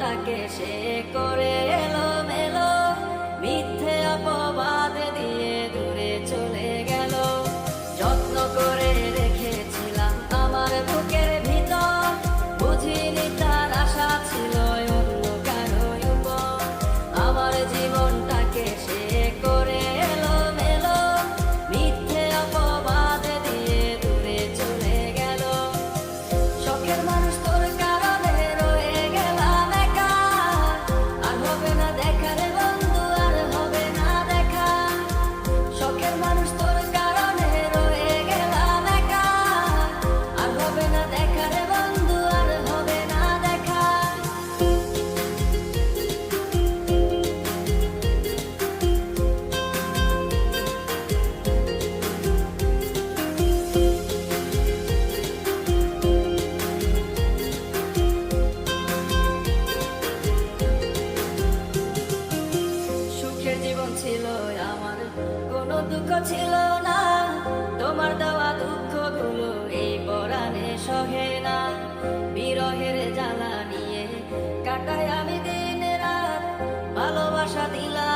জীবনটাকে সে করে এলোমেলো, মিথ্যে অপবাদ দিয়ে দূরে চলে গেল। যত্ন করে রেখেছিলাম আমার বুকের ভিতর, বুঝিনি তার আশা ছিল অন্য কারো উপর। আমার জীবনটাকে সে করে এলোমেলো, মিথ্যে অপবাদ দিয়ে দূরে চলে গেল। শখের মানুষ তোর কারণে রয়ে গেলাম একা, আর হবে না দেখা রে বন্ধু, আর হবে না দেখা। শখের মানুষ তোর কারণে রয়ে গেলাম একা, আর হবে না দেখা রে বন্ধু, আর হবে না দেখা। সুখের জীবন ছিল আমার, কোনো দুঃখ ছিল না। তোমার দেওয়া দুঃখগুলো এই পরাণে সহে না। বিরহের জ্বালা নিয়ে কাটাই আমি দিন রাত, ভালোবাসা দিলাম